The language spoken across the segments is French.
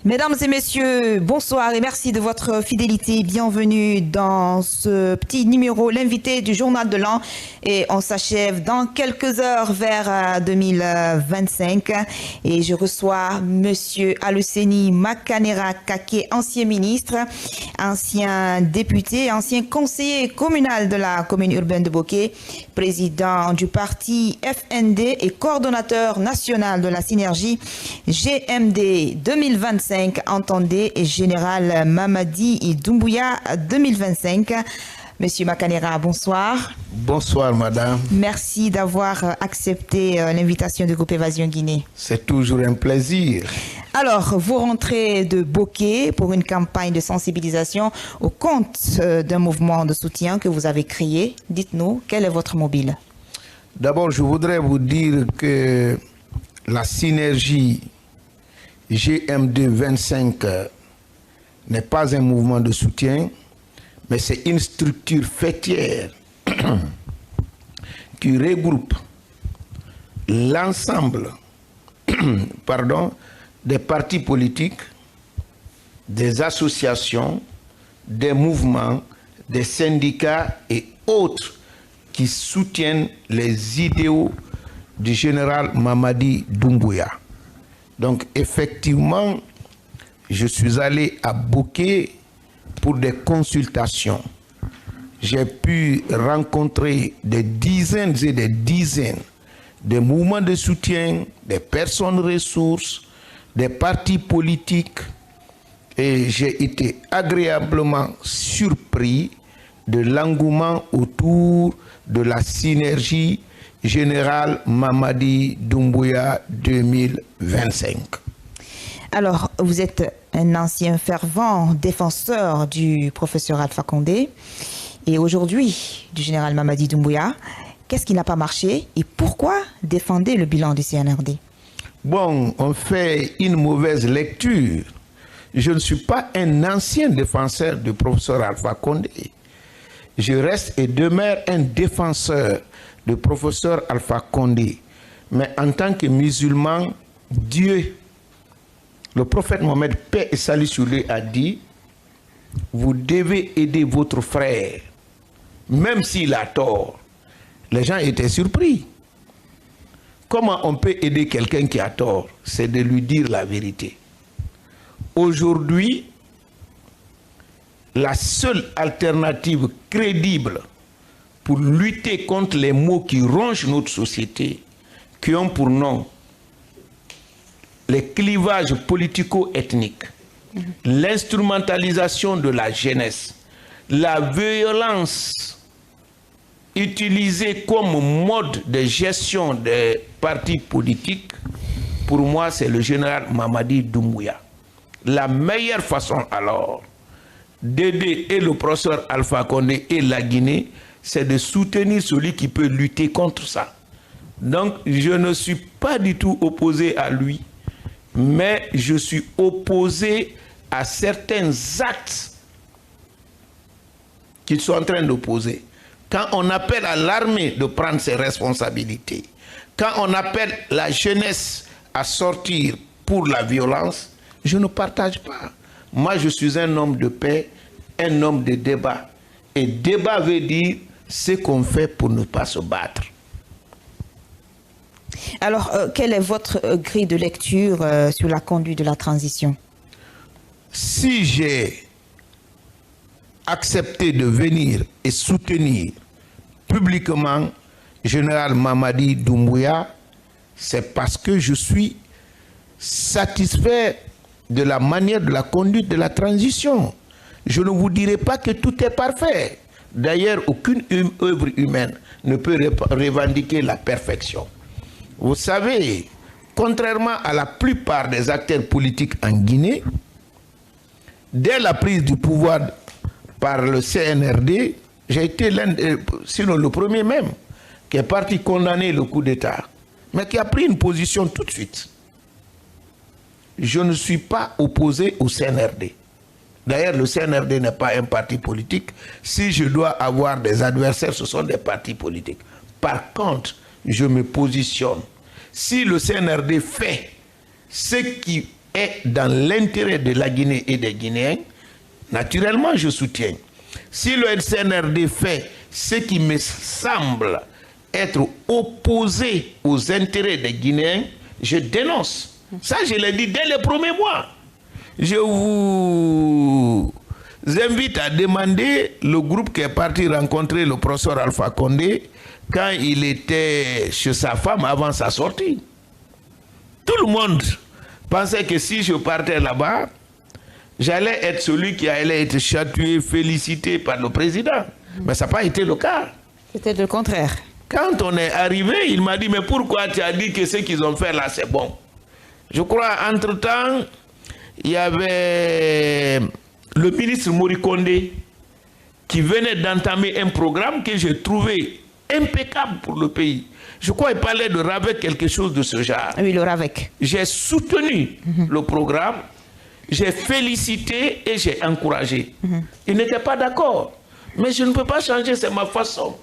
Mesdames et messieurs, bonsoir et merci de votre fidélité. Bienvenue dans ce petit numéro, l'invité du journal de l'an. Et on s'achève dans quelques heures vers 2025. Et je reçois Monsieur Aluseni Makanera Kake, ancien ministre, ancien député, ancien conseiller communal de la commune urbaine de Boké, président du parti FND et coordonnateur national de la synergie GMD 2025. Entendez, et général Mamadi Doumbouya 2025. Monsieur Makanera, bonsoir. Bonsoir, madame. Merci d'avoir accepté l'invitation du groupe Évasion Guinée. C'est toujours un plaisir. Alors, vous rentrez de Boké pour une campagne de sensibilisation au compte d'un mouvement de soutien que vous avez créé. Dites-nous, quel est votre mobile? D'abord, je voudrais vous dire que la synergie GMD 25 n'est pas un mouvement de soutien, mais c'est une structure fêtière qui regroupe l'ensemble des partis politiques, des associations, des mouvements, des syndicats et autres qui soutiennent les idéaux du général Mamadi Doumbouya. Donc effectivement, je suis allé à Boké pour des consultations. J'ai pu rencontrer des dizaines et des dizaines de mouvements de soutien, des personnes ressources, des partis politiques, et j'ai été agréablement surpris de l'engouement autour de la synergie général Mamadi Doumbouya 2025. Alors, vous êtes un ancien fervent défenseur du professeur Alpha Condé et aujourd'hui du général Mamadi Doumbouya. Qu'est-ce qui n'a pas marché et pourquoi défendez le bilan du CNRD? Bon, on fait une mauvaise lecture. Je ne suis pas un ancien défenseur du professeur Alpha Condé. Je reste et demeure un défenseur le professeur Alpha Condé. Mais en tant que musulman, Dieu, le prophète Mohammed, paix et salut sur lui, a dit, vous devez aider votre frère, même s'il a tort. Les gens étaient surpris. Comment on peut aider quelqu'un qui a tort? C'est de lui dire la vérité. Aujourd'hui, la seule alternative crédible pour lutter contre les maux qui rongent notre société, qui ont pour nom les clivages politico-ethniques, l'instrumentalisation de la jeunesse, la violence utilisée comme mode de gestion des partis politiques, pour moi, c'est le général Mamadi Doumbouya. La meilleure façon alors d'aider et le professeur Alpha Condé et la Guinée, c'est de soutenir celui qui peut lutter contre ça. Donc, je ne suis pas du tout opposé à lui, mais je suis opposé à certains actes qu'ils sont en train d'opposer. Quand on appelle à l'armée de prendre ses responsabilités, quand on appelle la jeunesse à sortir pour la violence, je ne partage pas. Moi, je suis un homme de paix, un homme de débat. Et débat veut dire ce qu'on fait pour ne pas se battre. Alors, quelle est votre grille de lecture sur la conduite de la transition? Si j'ai accepté de venir et soutenir publiquement général Mamadi Doumbouya, c'est parce que je suis satisfait de la manière de la conduite de la transition. Je ne vous dirai pas que tout est parfait. D'ailleurs, aucune œuvre humaine ne peut revendiquer la perfection. Vous savez, contrairement à la plupart des acteurs politiques en Guinée, dès la prise du pouvoir par le CNRD, j'ai été l'un, sinon le premier même, qui est parti condamner le coup d'État, mais qui a pris une position tout de suite. Je ne suis pas opposé au CNRD. D'ailleurs, le CNRD n'est pas un parti politique. Si je dois avoir des adversaires, ce sont des partis politiques. Par contre, je me positionne. Si le CNRD fait ce qui est dans l'intérêt de la Guinée et des Guinéens, naturellement, je soutiens. Si le CNRD fait ce qui me semble être opposé aux intérêts des Guinéens, je dénonce. Ça, je l'ai dit dès les premiers mois. Je vous invite à demander le groupe qui est parti rencontrer le professeur Alpha Condé quand il était chez sa femme avant sa sortie. Tout le monde pensait que si je partais là-bas, j'allais être celui qui allait être chatouillé, félicité par le président. Mais ça n'a pas été le cas. C'était le contraire. Quand on est arrivé, il m'a dit, mais pourquoi tu as dit que ce qu'ils ont fait là, c'est bon? Je crois, entre-temps, il y avait le ministre Morikonde qui venait d'entamer un programme que j'ai trouvé impeccable pour le pays. Je crois qu'il parlait de RAVEC, quelque chose de ce genre. Oui, le RAVEC. J'ai soutenu le programme, j'ai félicité et j'ai encouragé. Il n'était pas d'accord. Mais je ne peux pas changer, c'est ma façon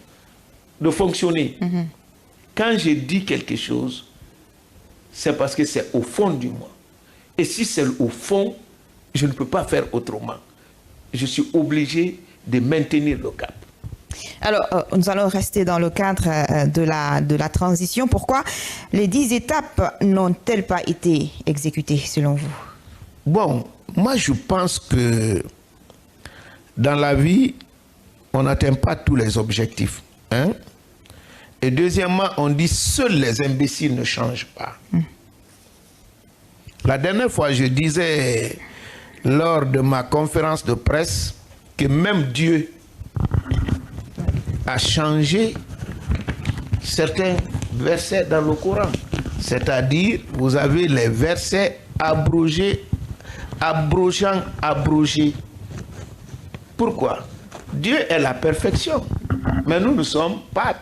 de fonctionner. Quand je dis quelque chose, c'est parce que c'est au fond du moi. Et si c'est au fond, je ne peux pas faire autrement. Je suis obligé de maintenir le cap. Alors, nous allons rester dans le cadre de la transition. Pourquoi les 10 étapes n'ont-elles pas été exécutées, selon vous? Bon, moi je pense que dans la vie, on n'atteint pas tous les objectifs. Hein? Et deuxièmement, on dit seuls les imbéciles ne changent pas. La dernière fois, je disais lors de ma conférence de presse que même Dieu a changé certains versets dans le Coran. C'est-à-dire, vous avez les versets abrogés, abrogés. Pourquoi? Dieu est la perfection, mais nous ne sommes pas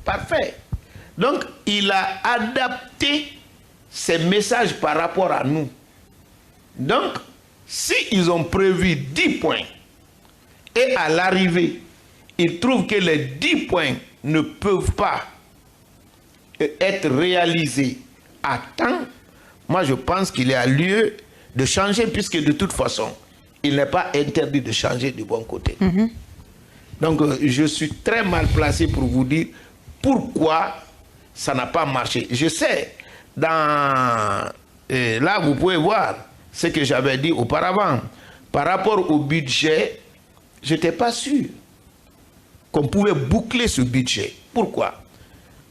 parfaits. Donc, il a adapté ses messages par rapport à nous. Donc, s'ils ont prévu 10 points, et à l'arrivée, ils trouvent que les 10 points ne peuvent pas être réalisés à temps, moi je pense qu'il y a lieu de changer, puisque de toute façon, il n'est pas interdit de changer du bon côté. Donc, je suis très mal placé pour vous dire pourquoi ça n'a pas marché. Je sais, là, vous pouvez voir ce que j'avais dit auparavant. Par rapport au budget, je n'étais pas sûr qu'on pouvait boucler ce budget. Pourquoi?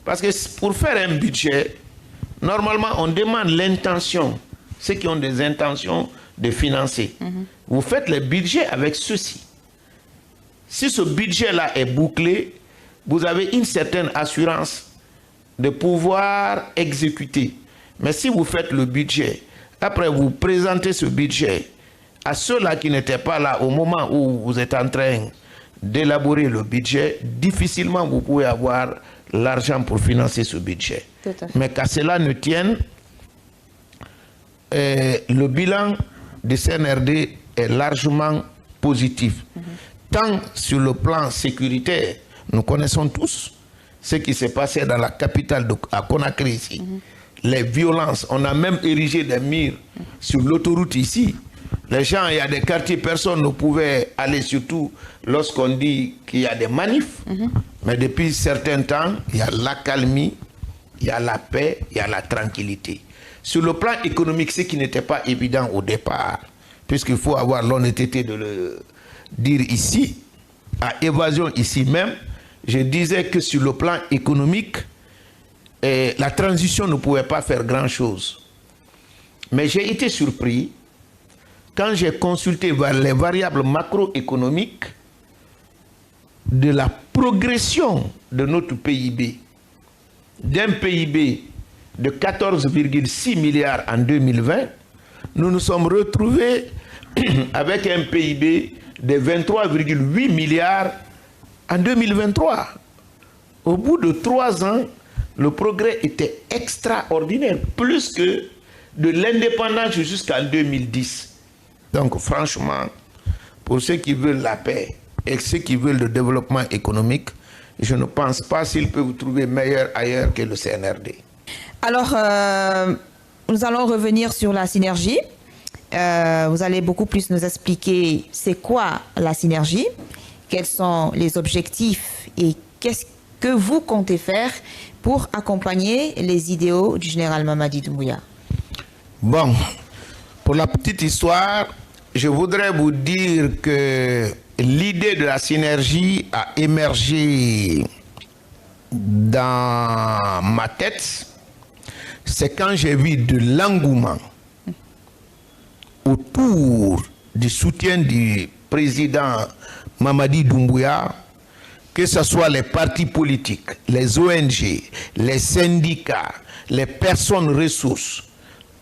Parce que pour faire un budget, normalement, on demande l'intention, ceux qui ont des intentions de financer. Vous faites le budget avec ceci. Si ce budget-là est bouclé, vous avez une certaine assurance de pouvoir exécuter. Mais si vous faites le budget, après vous présentez ce budget à ceux-là qui n'étaient pas là au moment où vous êtes en train d'élaborer le budget, difficilement vous pouvez avoir l'argent pour financer ce budget. Mais qu'à cela ne tienne, le bilan de CNRD est largement positif. Tant sur le plan sécuritaire, nous connaissons tous ce qui s'est passé dans la capitale à Conakry ici. Les violences, on a même érigé des murs sur l'autoroute ici. Les gens, il y a des quartiers, personne ne pouvait aller, surtout lorsqu'on dit qu'il y a des manifs. Mais depuis certains temps, il y a l'accalmie, il y a la paix, il y a la tranquillité. Sur le plan économique, ce qui n'était pas évident au départ, puisqu'il faut avoir l'honnêteté de le dire ici, à Évasion ici même, je disais que sur le plan économique, la transition ne pouvait pas faire grand-chose. Mais j'ai été surpris quand j'ai consulté les variables macroéconomiques de la progression de notre PIB. D'un PIB de 14,6 milliards en 2020, nous nous sommes retrouvés avec un PIB de 23,8 milliards en 2023. Au bout de 3 ans, le progrès était extraordinaire, plus que de l'indépendance jusqu'en 2010. Donc franchement, pour ceux qui veulent la paix et ceux qui veulent le développement économique, je ne pense pas s'ils peuvent trouver meilleur ailleurs que le CNRD. Alors, nous allons revenir sur la synergie. vous allez beaucoup plus nous expliquer c'est quoi la synergie, quels sont les objectifs et qu'est-ce que vous comptez faire pour accompagner les idéaux du général Mamadi Doumbouya. Bon, pour la petite histoire, je voudrais vous dire que l'idée de la synergie a émergé dans ma tête. C'est quand j'ai vu de l'engouement autour du soutien du président Mamadi Doumbouya, que ce soit les partis politiques, les ONG, les syndicats, les personnes ressources.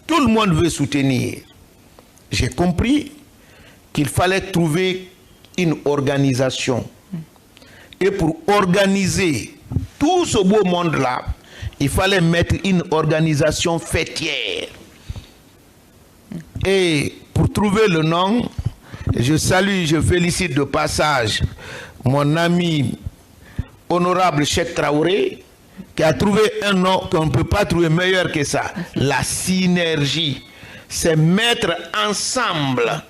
Tout le monde veut soutenir. J'ai compris qu'il fallait trouver une organisation. Et pour organiser tout ce beau monde-là, il fallait mettre une organisation fêtière. Et pour trouver le nom, je salue, je félicite de passage mon ami honorable Cheikh Traoré, qui a trouvé un nom qu'on ne peut pas trouver meilleur que ça. La synergie. C'est mettre ensemble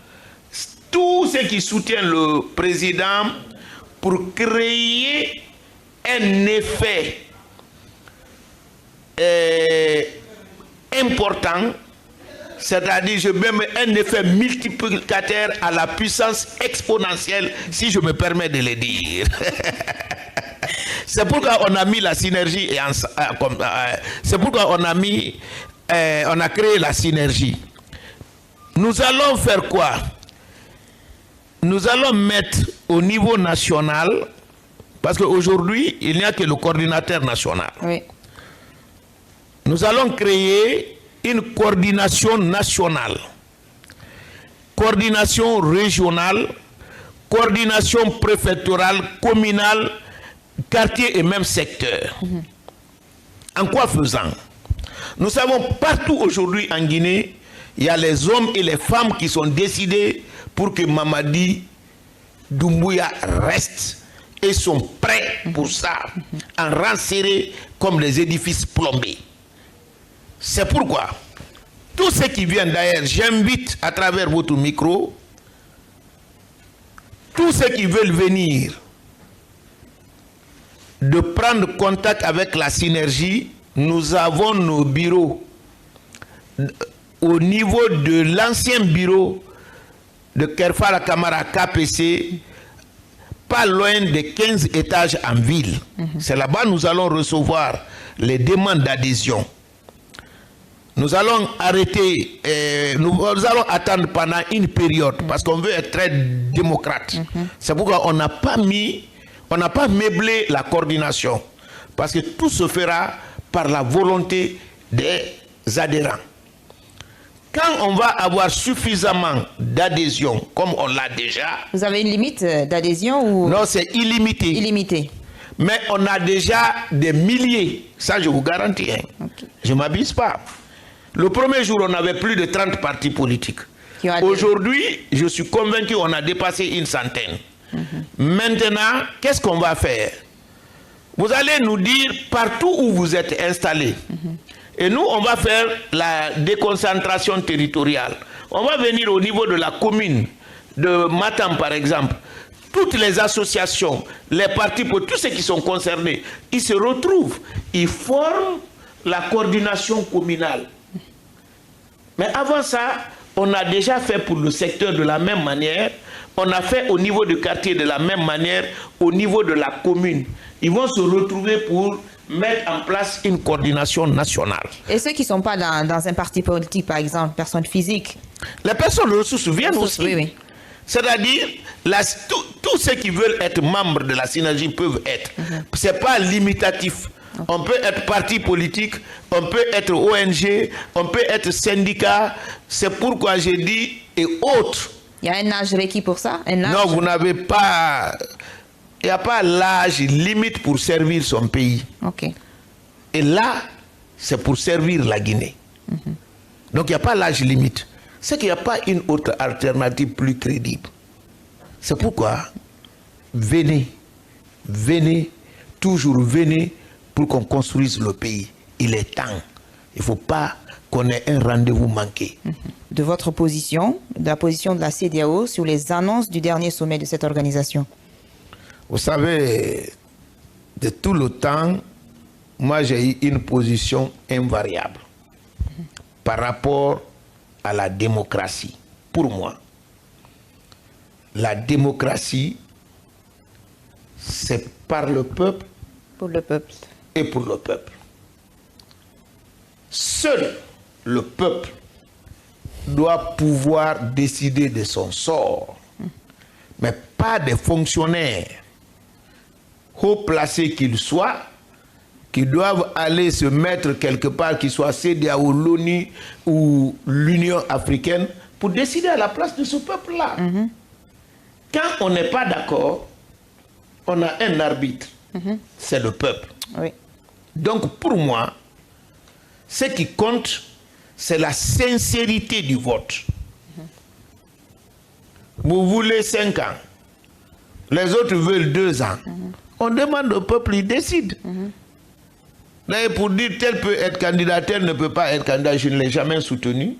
tous ceux qui soutiennent le président pour créer un effet important, c'est-à-dire je mets un effet multiplicateur à la puissance exponentielle, si je me permets de le dire. C'est pourquoi on a mis la synergie et c'est pourquoi on a créé la synergie. Nous allons faire quoi? Nous allons mettre au niveau national, parce qu'aujourd'hui, il n'y a que le coordinateur national. Oui. Nous allons créer une coordination nationale, coordination régionale, coordination préfectorale, communale, quartier et même secteur. En quoi faisant? Nous savons partout aujourd'hui en Guinée, il y a les hommes et les femmes qui sont décidés pour que Mamadi Doumbouya reste et sont prêts pour ça, en rang serré comme les édifices plombés. C'est pourquoi tous ceux qui viennent d'ailleurs, j'invite à travers votre micro, tous ceux qui veulent venir, de prendre contact avec la synergie. Nous avons nos bureaux au niveau de l'ancien bureau de Kerfara Kamara KPC, pas loin de 15 étages en ville. C'est là-bas que nous allons recevoir les demandes d'adhésion. Nous allons arrêter, nous allons attendre pendant une période parce qu'on veut être très démocrate. C'est pourquoi on n'a pas meublé la coordination, parce que tout se fera par la volonté des adhérents. Quand on va avoir suffisamment d'adhésion, comme on l'a déjà... Vous avez une limite d'adhésion ou... Non, c'est illimité. Illimité. Mais on a déjà des milliers, ça je vous garantis. Hein. Okay. Je ne m'abuse pas. Le premier jour, on avait plus de 30 partis politiques. Aujourd'hui, je suis convaincu qu'on a dépassé une centaine. Maintenant, qu'est-ce qu'on va faire? Vous allez nous dire partout où vous êtes installés. Et nous, on va faire la déconcentration territoriale. On va venir au niveau de la commune de Matam, par exemple. Toutes les associations, les partis, pour tous ceux qui sont concernés, ils se retrouvent. Ils forment la coordination communale. Mais avant ça, on a déjà fait pour le secteur de la même manière. On a fait au niveau du quartier de la même manière, au niveau de la commune. Ils vont se retrouver pour mettre en place une coordination nationale. Et ceux qui ne sont pas dans un parti politique, par exemple, personnes physiques? Les personnes ressources viennent aussi. Oui, oui. C'est-à-dire, tous ceux qui veulent être membres de la synergie peuvent être. Ce n'est pas limitatif. On peut être parti politique, on peut être ONG, on peut être syndicat. C'est pourquoi j'ai dit et autres. Il y a un âge requis pour ça? Non, vous n'avez pas... Il n'y a pas l'âge limite pour servir son pays. Okay. Et là, c'est pour servir la Guinée. Donc il n'y a pas l'âge limite. C'est qu'il n'y a pas une autre alternative plus crédible. C'est pourquoi, venez, toujours venez pour qu'on construise le pays. Il est temps. Il ne faut pas qu'on ait un rendez-vous manqué. De votre position, de la position de la CEDEAO sur les annonces du dernier sommet de cette organisation? Vous savez, de tout le temps, moi j'ai eu une position invariable par rapport à la démocratie. Pour moi, la démocratie, c'est par le peuple. Pour le peuple. Et pour le peuple. Seul le peuple doit pouvoir décider de son sort, mais pas des fonctionnaires haut placés qu'ils soient, qui doivent aller se mettre quelque part, qu'ils soient CEDEAO, l'ONU ou l'Union africaine, pour décider à la place de ce peuple-là. Quand on n'est pas d'accord, on a un arbitre, c'est le peuple. Oui. Donc pour moi, ce qui compte, c'est la sincérité du vote. Vous voulez 5 ans, les autres veulent 2 ans. On demande au peuple, il décide. D'ailleurs, pour dire tel peut être candidat, tel ne peut pas être candidat, je ne l'ai jamais soutenu.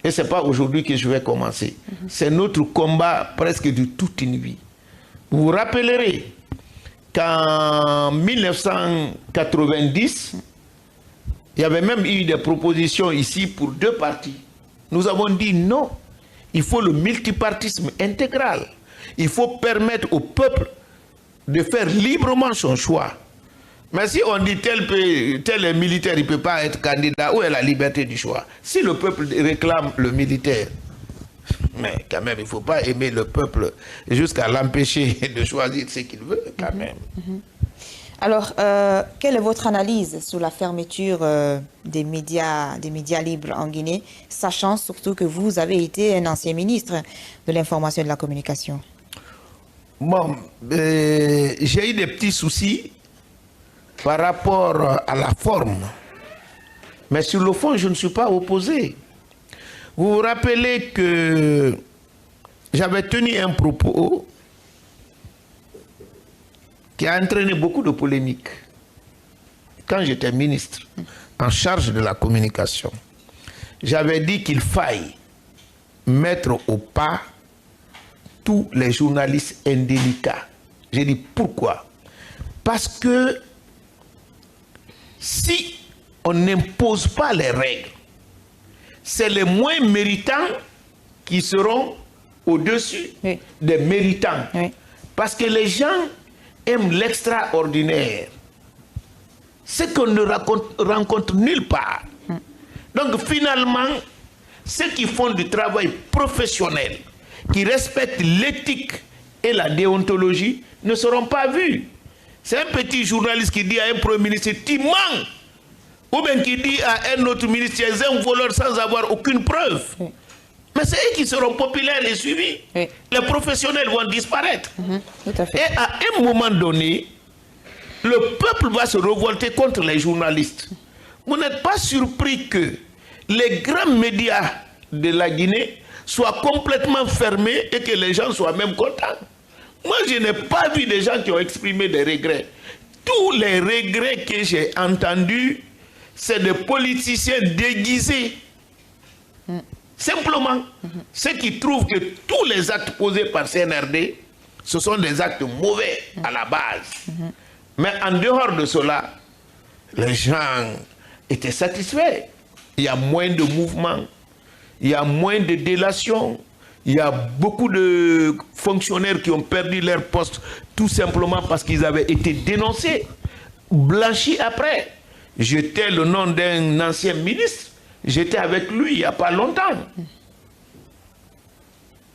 Et ce n'est pas aujourd'hui que je vais commencer. C'est notre combat presque de toute une vie. Vous vous rappellerez qu'en 1990, il y avait même eu des propositions ici pour 2 partis. Nous avons dit non, il faut le multipartisme intégral. Il faut permettre au peuple de faire librement son choix. Mais si on dit tel est militaire, il ne peut pas être candidat, où est la liberté du choix? Si le peuple réclame le militaire, mais quand même, il ne faut pas aimer le peuple jusqu'à l'empêcher de choisir ce qu'il veut, quand même. Alors, quelle est votre analyse sur la fermeture des médias libres en Guinée, sachant surtout que vous avez été un ancien ministre de l'information et de la communication? Bon, j'ai eu des petits soucis par rapport à la forme. Mais sur le fond, je ne suis pas opposé. Vous vous rappelez que j'avais tenu un propos qui a entraîné beaucoup de polémiques quand j'étais ministre en charge de la communication. J'avais dit qu'il faille mettre au pas tous les journalistes indélicats. J'ai dit pourquoi? Parce que si on n'impose pas les règles, c'est les moins méritants qui seront au-dessus des méritants. Parce que les gens aiment l'extraordinaire. Ce qu'on ne rencontre nulle part. Donc finalement, ceux qui font du travail professionnel, qui respectent l'éthique et la déontologie, ne seront pas vus. C'est un petit journaliste qui dit à un premier ministre, tu mens. Ou bien qui dit à un autre ministre, tu es un voleur sans avoir aucune preuve. Mais c'est eux qui seront populaires et suivis. Les professionnels vont disparaître. Tout à fait. Et à un moment donné, le peuple va se révolter contre les journalistes. Vous n'êtes pas surpris que les grands médias de la Guinée soient complètement fermés et que les gens soient même contents. Moi, je n'ai pas vu des gens qui ont exprimé des regrets. Tous les regrets que j'ai entendus, c'est des politiciens déguisés. Simplement, ceux qui trouvent que tous les actes posés par CNRD, ce sont des actes mauvais à la base. Mais en dehors de cela, les gens étaient satisfaits. Il y a moins de mouvements, il y a moins de délations, il y a beaucoup de fonctionnaires qui ont perdu leur poste tout simplement parce qu'ils avaient été dénoncés, blanchis après. J'étais le nom d'un ancien ministre, j'étais avec lui il n'y a pas longtemps.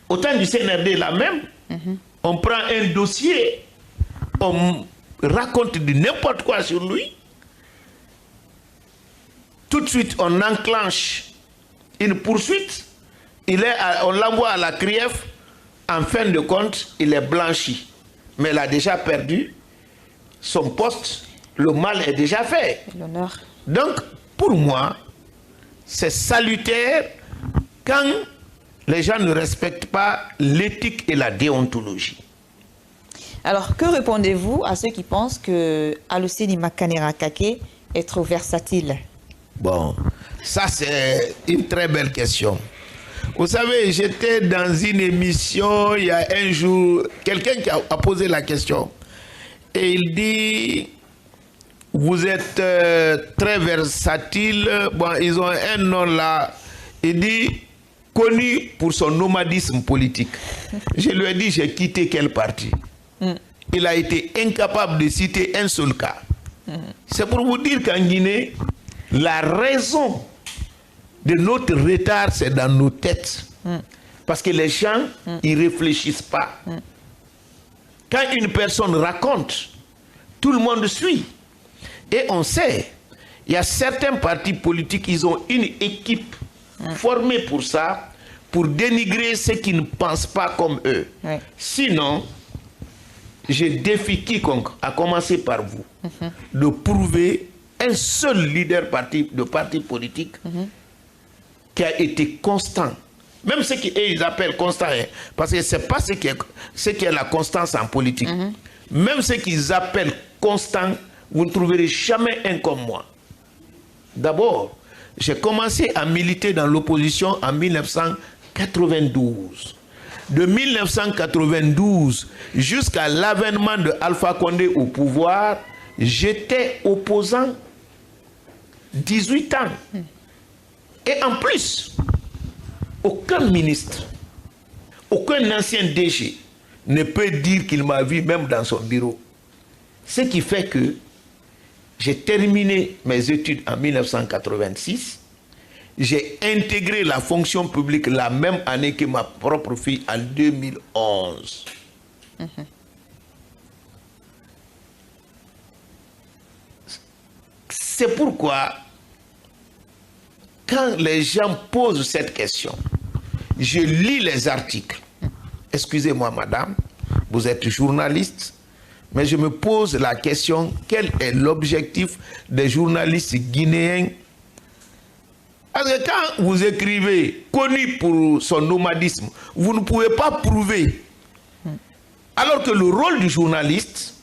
Au temps du CNRD là même, on prend un dossier, on raconte de n'importe quoi sur lui, tout de suite on enclenche une poursuite, on l'envoie à la CRIEF, en fin de compte, il est blanchi. Mais il a déjà perdu son poste, le mal est déjà fait. L'honneur. Donc, pour moi, c'est salutaire quand les gens ne respectent pas l'éthique et la déontologie. Alors, que répondez-vous à ceux qui pensent que Aluseni Makanera Kake est trop versatile? Bon, ça c'est une très belle question. Vous savez, j'étais dans une émission il y a un jour, quelqu'un qui a posé la question. Et il dit, vous êtes très versatile. Bon, ils ont un nom là. Il dit, connu pour son nomadisme politique. Je lui ai dit, j'ai quitté quel parti? Il a été incapable de citer un seul cas. C'est pour vous dire qu'en Guinée, la raison de notre retard, c'est dans nos têtes. Parce que les gens, ils ne réfléchissent pas. Quand une personne raconte, tout le monde suit. Et on sait, il y a certains partis politiques, ils ont une équipe formée pour ça, pour dénigrer ceux qui ne pensent pas comme eux. Sinon, je défie quiconque, à commencer par vous, de prouver un seul leader de parti politique qui a été constant. Même ceux qu'ils appellent constant, hein, parce que ce n'est pas ce qui est la constance en politique. Même ceux qu'ils appellent constant, vous ne trouverez jamais un comme moi. D'abord, j'ai commencé à militer dans l'opposition en 1992. De 1992 jusqu'à l'avènement de Alpha Condé au pouvoir, j'étais opposant 18 ans. Et en plus, aucun ministre, aucun ancien DG ne peut dire qu'il m'a vu même dans son bureau. Ce qui fait que j'ai terminé mes études en 1986. J'ai intégré la fonction publique la même année que ma propre fille, en 2011. C'est pourquoi, quand les gens posent cette question, je lis les articles. Excusez-moi, madame, vous êtes journaliste, mais je me pose la question, quel est l'objectif des journalistes guinéens? Parce que quand vous écrivez « connu pour son nomadisme », vous ne pouvez pas prouver. Alors que le rôle du journaliste,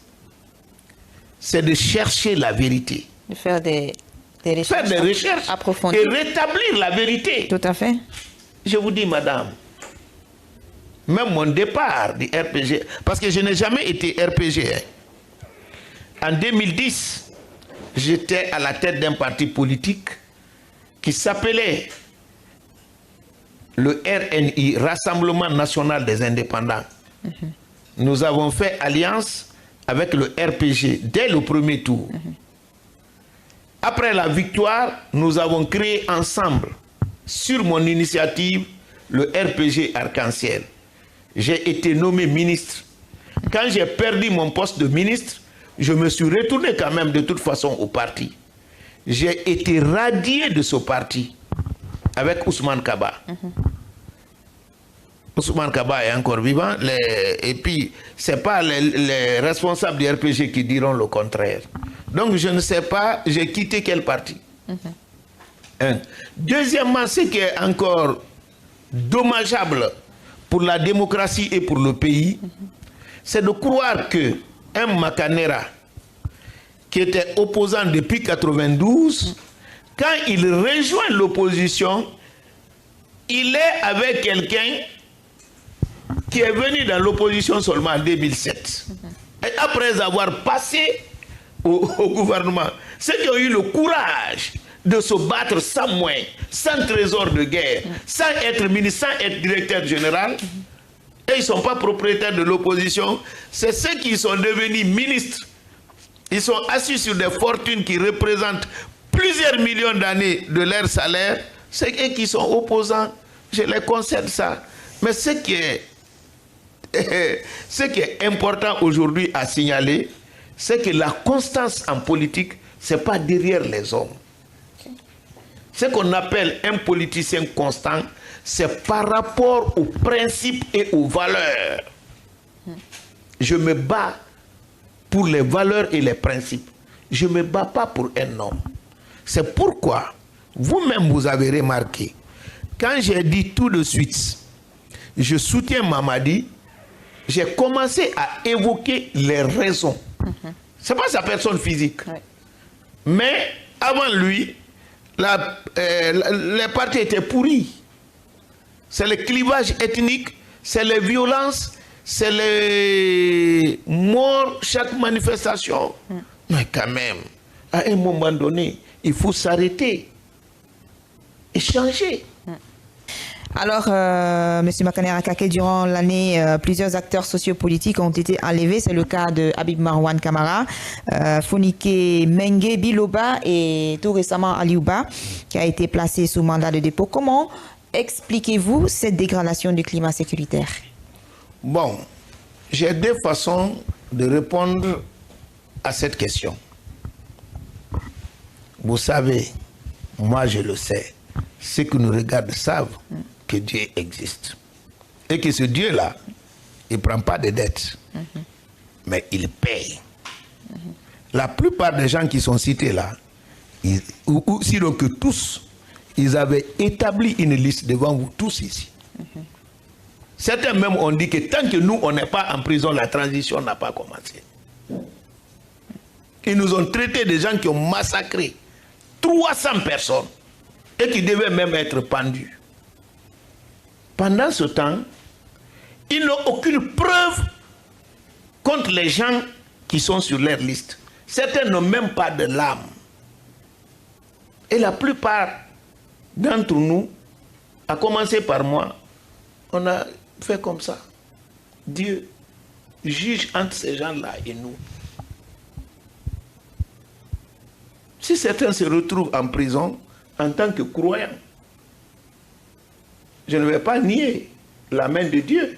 c'est de chercher la vérité. De faire des recherches approfondies. Et rétablir la vérité. Tout à fait. Je vous dis, madame, même mon départ du RPG, parce que je n'ai jamais été RPG. En 2010, j'étais à la tête d'un parti politique qui s'appelait le RNI, Rassemblement National des Indépendants. Nous avons fait alliance avec le RPG dès le premier tour. Après la victoire, nous avons créé ensemble, sur mon initiative, le RPG Arc-en-Ciel. J'ai été nommé ministre. Quand j'ai perdu mon poste de ministre, je me suis retourné quand même de toute façon au parti. J'ai été radié de ce parti avec Ousmane Kaba. Ousmane Kaba est encore vivant. Et puis, ce n'est pas les responsables du RPG qui diront le contraire. Donc, je ne sais pas, j'ai quitté quel parti. Deuxièmement, ce qui est encore dommageable pour la démocratie et pour le pays, c'est de croire que un Makanera, qui était opposant depuis 1992, quand il rejoint l'opposition, il est avec quelqu'un qui est venu dans l'opposition seulement en 2007. Et après avoir passé au gouvernement, ceux qui ont eu le courage de se battre sans moyens, sans trésor de guerre, sans être ministre, sans être directeur général, et ils ne sont pas propriétaires de l'opposition, c'est ceux qui sont devenus ministres. Ils sont assis sur des fortunes qui représentent plusieurs millions d'années de leur salaire. C'est eux qui sont opposants. Je les concède ça. Mais ce qui est important aujourd'hui à signaler, c'est que la constance en politique, ce n'est pas derrière les hommes. Ce qu'on appelle un politicien constant, c'est par rapport aux principes et aux valeurs. Je me bats pour les valeurs et les principes. Je ne me bats pas pour un homme. C'est pourquoi, vous-même vous avez remarqué, quand j'ai dit tout de suite, je soutiens Mamadi, j'ai commencé à évoquer les raisons. Ce n'est pas sa personne physique. Mais avant lui, les partis étaient pourris. C'est le clivage ethnique, c'est les violences, c'est les morts chaque manifestation. Mais quand même, à un moment donné, il faut s'arrêter et changer. Alors, M. Makane Rakake, durant l'année, plusieurs acteurs sociopolitiques ont été enlevés. C'est le cas de Habib Marwan Kamara, Fonike Mengue Biloba et tout récemment Aliouba, qui a été placé sous mandat de dépôt. Comment expliquez-vous cette dégradation du climat sécuritaire? Bon, j'ai deux façons de répondre à cette question. Vous savez, moi je le sais, ceux qui nous regardent savent que Dieu existe. Et que ce Dieu-là, il ne prend pas de dettes, mais il paye. La plupart des gens qui sont cités là, ou sinon que tous, ils avaient établi une liste devant vous tous ici. Certains même ont dit que tant que nous, on n'est pas en prison, la transition n'a pas commencé. Ils nous ont traités de gens qui ont massacré 300 personnes et qui devaient même être pendus. Pendant ce temps, ils n'ont aucune preuve contre les gens qui sont sur leur liste. Certains n'ont même pas de l'âme. Et la plupart d'entre nous, à commencer par moi, on a fait comme ça. Dieu juge entre ces gens-là et nous. Si certains se retrouvent en prison en tant que croyants, je ne vais pas nier la main de Dieu.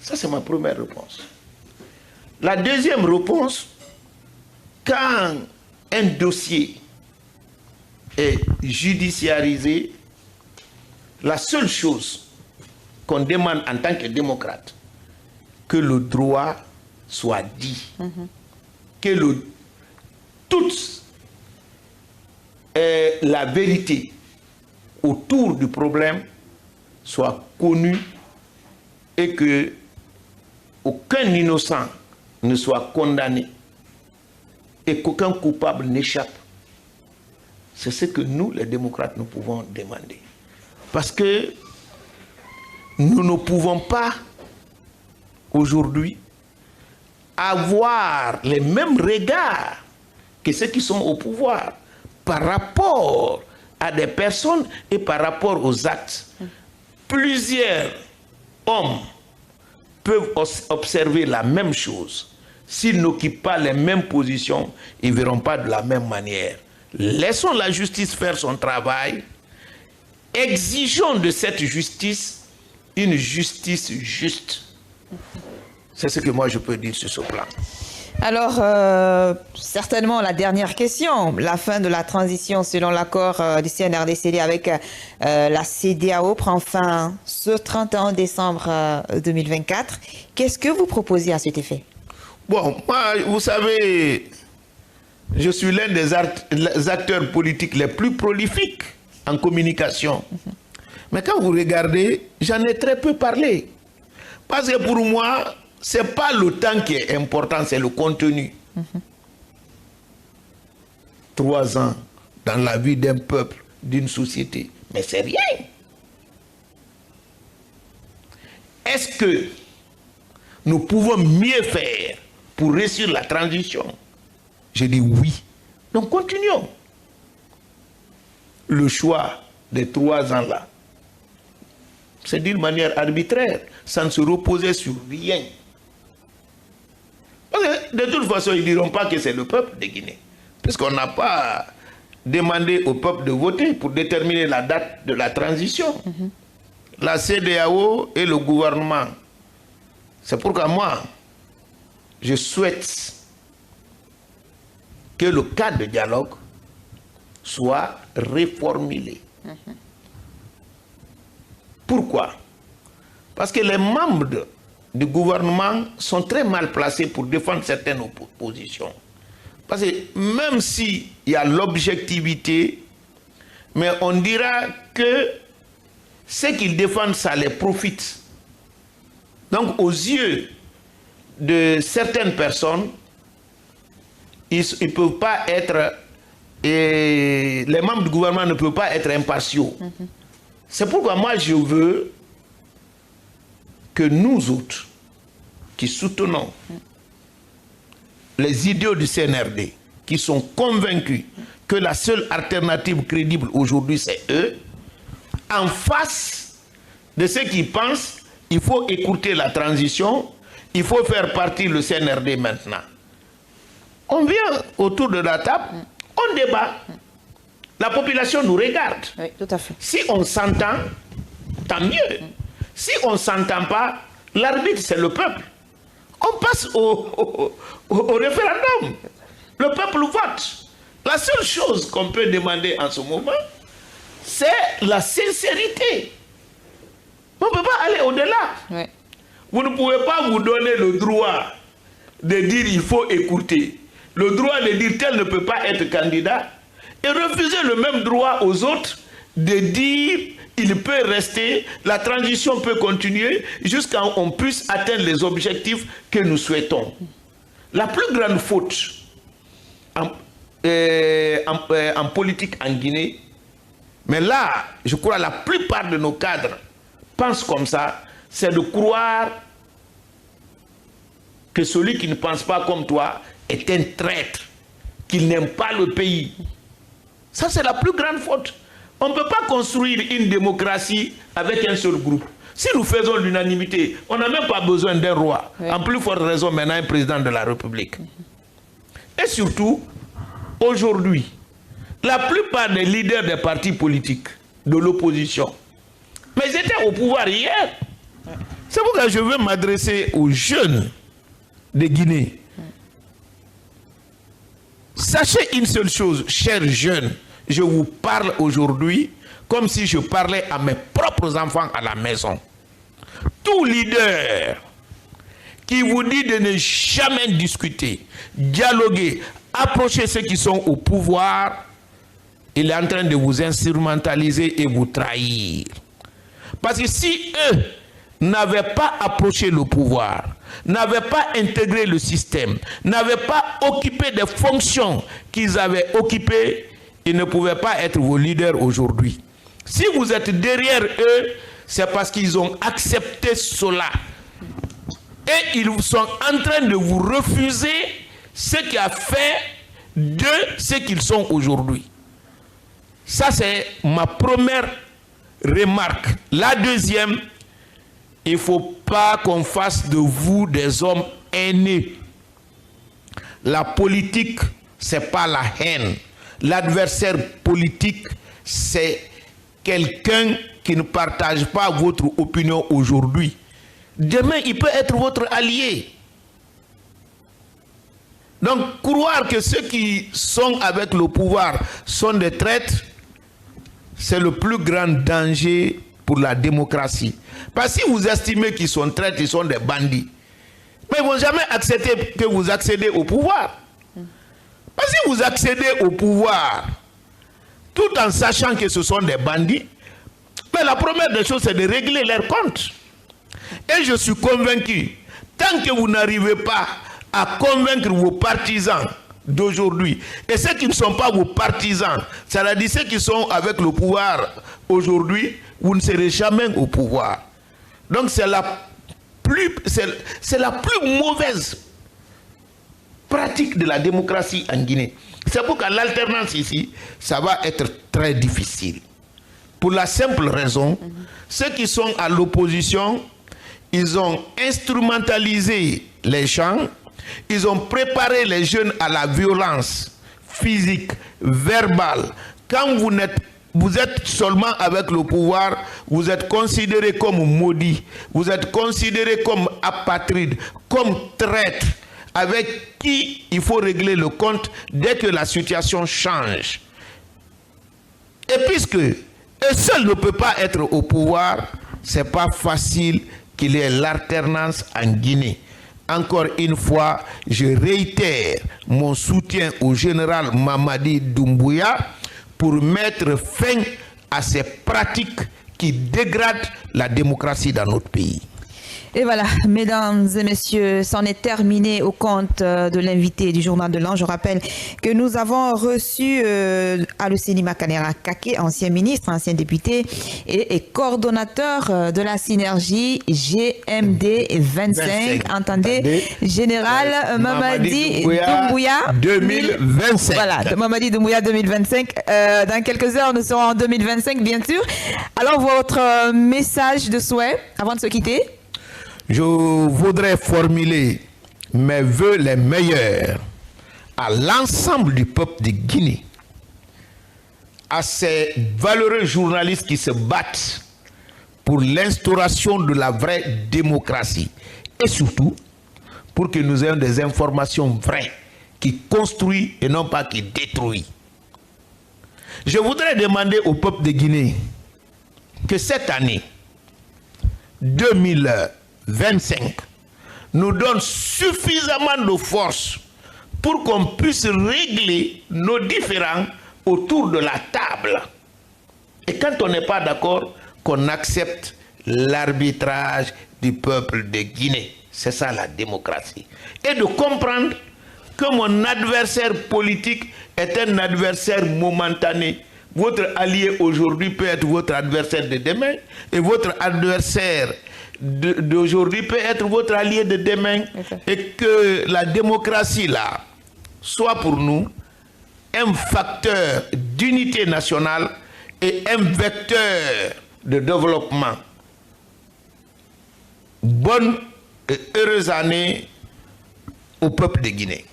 Ça, c'est ma première réponse. La deuxième réponse, quand un dossier est judiciarisé, la seule chose qu'on demande en tant que démocrate, que le droit soit dit, que toute la vérité autour du problème soit connue et que aucun innocent ne soit condamné et qu'aucun coupable n'échappe. C'est ce que nous, les démocrates, nous pouvons demander. Parce que nous ne pouvons pas aujourd'hui avoir les mêmes regards que ceux qui sont au pouvoir par rapport à des personnes et par rapport aux actes. Plusieurs hommes peuvent observer la même chose. S'ils n'occupent pas les mêmes positions, ils ne verront pas de la même manière. Laissons la justice faire son travail. Exigeons de cette justice une justice juste. C'est ce que moi je peux dire sur ce plan. Alors, certainement la dernière question, la fin de la transition selon l'accord du CNRD-CD avec la CEDEAO prend fin ce 31 décembre 2024. Qu'est-ce que vous proposez à cet effet? Bon, moi, vous savez, je suis l'un des acteurs politiques les plus prolifiques en communication. Mais quand vous regardez, j'en ai très peu parlé. Parce que pour moi, ce n'est pas le temps qui est important, c'est le contenu. 3 ans dans la vie d'un peuple, d'une société, mais c'est rien. Est-ce que nous pouvons mieux faire pour réussir la transition? Je dis oui. Donc continuons. Le choix des 3 ans là, c'est d'une manière arbitraire, ça ne se reposait sur rien. Parce que de toute façon, ils ne diront pas que c'est le peuple de Guinée. Puisqu'on n'a pas demandé au peuple de voter pour déterminer la date de la transition. La CEDEAO et le gouvernement. C'est pourquoi moi, je souhaite que le cadre de dialogue soit reformulé. Pourquoi? Parce que les membres du gouvernement sont très mal placés pour défendre certaines positions. Parce que même s'il y a l'objectivité, mais on dira que ce qu'ils défendent, ça les profite. Donc aux yeux de certaines personnes, ils ne peuvent pas être et les membres du gouvernement ne peuvent pas être impartiaux. C'est pourquoi moi je veux que nous autres qui soutenons les idéaux du CNRD, qui sont convaincus que la seule alternative crédible aujourd'hui c'est eux, en face de ceux qui pensent il faut écouter la transition, il faut faire partir le CNRD maintenant. On vient autour de la table, on débat. La population nous regarde. Oui, tout à fait. Si on s'entend, tant mieux. Si on ne s'entend pas, l'arbitre c'est le peuple. On passe au référendum. Le peuple vote. La seule chose qu'on peut demander en ce moment, c'est la sincérité. On ne peut pas aller au-delà. Oui. Vous ne pouvez pas vous donner le droit de dire il faut écouter, le droit de dire tel ne peut pas être candidat, et refuser le même droit aux autres de dire il peut rester, la transition peut continuer jusqu'à ce qu'on puisse atteindre les objectifs que nous souhaitons. La plus grande faute en politique en Guinée, mais là, je crois que la plupart de nos cadres pensent comme ça, c'est de croire que celui qui ne pense pas comme toi est un traître, qu'il n'aime pas le pays. Ça, c'est la plus grande faute. On ne peut pas construire une démocratie avec un seul groupe. Si nous faisons l'unanimité, on n'a même pas besoin d'un roi. Oui. En plus forte raison, maintenant, un président de la République. Et surtout, aujourd'hui, la plupart des leaders des partis politiques de l'opposition, mais ils étaient au pouvoir hier. C'est pourquoi je veux m'adresser aux jeunes de Guinée. Sachez une seule chose, chers jeunes, je vous parle aujourd'hui comme si je parlais à mes propres enfants à la maison. Tout leader qui vous dit de ne jamais discuter, dialoguer, approcher ceux qui sont au pouvoir, il est en train de vous instrumentaliser et vous trahir. Parce que si eux n'avaient pas approché le pouvoir, n'avaient pas intégré le système, n'avaient pas occupé des fonctions qu'ils avaient occupées, ils ne pouvaient pas être vos leaders aujourd'hui. Si vous êtes derrière eux, c'est parce qu'ils ont accepté cela. Et ils sont en train de vous refuser ce qui a fait de ce qu'ils sont aujourd'hui. Ça, c'est ma première remarque. La deuxième, il ne faut pas qu'on fasse de vous des hommes haineux. La politique, ce n'est pas la haine. L'adversaire politique, c'est quelqu'un qui ne partage pas votre opinion aujourd'hui. Demain, il peut être votre allié. Donc, croire que ceux qui sont avec le pouvoir sont des traîtres, c'est le plus grand danger pour la démocratie. Parce que si vous estimez qu'ils sont traîtres, ils sont des bandits, mais ils ne vont jamais accepter que vous accédez au pouvoir. Parce que si vous accédez au pouvoir, tout en sachant que ce sont des bandits, mais la première des choses, c'est de régler leurs comptes. Et je suis convaincu, tant que vous n'arrivez pas à convaincre vos partisans d'aujourd'hui, et ceux qui ne sont pas vos partisans, c'est-à-dire ceux qui sont avec le pouvoir aujourd'hui, vous ne serez jamais au pouvoir. Donc c'est la plus mauvaise pratique de la démocratie en Guinée. C'est pourquoi l'alternance ici, ça va être très difficile. Pour la simple raison, ceux qui sont à l'opposition, ils ont instrumentalisé les gens, ils ont préparé les jeunes à la violence physique, verbale. Quand vous êtes seulement avec le pouvoir, vous êtes considéré comme maudit, vous êtes considéré comme apatride, comme traître, avec qui il faut régler le compte dès que la situation change. Et puisque eux seuls ne peuvent pas être au pouvoir, c'est pas facile qu'il y ait l'alternance en Guinée. Encore une fois, je réitère mon soutien au général Mamadi Doumbouya pour mettre fin à ces pratiques qui dégradent la démocratie dans notre pays. Et voilà, mesdames et messieurs, c'en est terminé au compte de l'invité du Journal de l'An. Je rappelle que nous avons reçu Aluseni Makanera Kake, ancien ministre, ancien député et coordonnateur de la synergie GMD 25. Entendez, général Mamadi Doumbouya 2025. Voilà, Mamadi Doumbouya 2025. Dans quelques heures, nous serons en 2025, bien sûr. Alors, votre message de souhait avant de se quitter? Je voudrais formuler mes vœux les meilleurs à l'ensemble du peuple de Guinée, à ces valeureux journalistes qui se battent pour l'instauration de la vraie démocratie et surtout pour que nous ayons des informations vraies qui construisent et non pas qui détruisent. Je voudrais demander au peuple de Guinée que cette année 2025 nous donne suffisamment de force pour qu'on puisse régler nos différends autour de la table. Et quand on n'est pas d'accord, qu'on accepte l'arbitrage du peuple de Guinée. C'est ça la démocratie. Et de comprendre que mon adversaire politique est un adversaire momentané. Votre allié aujourd'hui peut être votre adversaire de demain et votre adversaire d'aujourd'hui peut être votre allié de demain. Et que la démocratie là soit pour nous un facteur d'unité nationale et un vecteur de développement. Bonne et heureuse année au peuple de Guinée.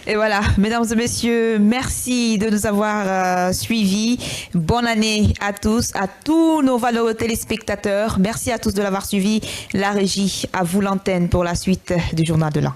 Et voilà, mesdames et messieurs, merci de nous avoir suivis. Bonne année à tous nos valeureux téléspectateurs. Merci à tous de l'avoir suivi. La régie, à vous l'antenne pour la suite du Journal de l'An.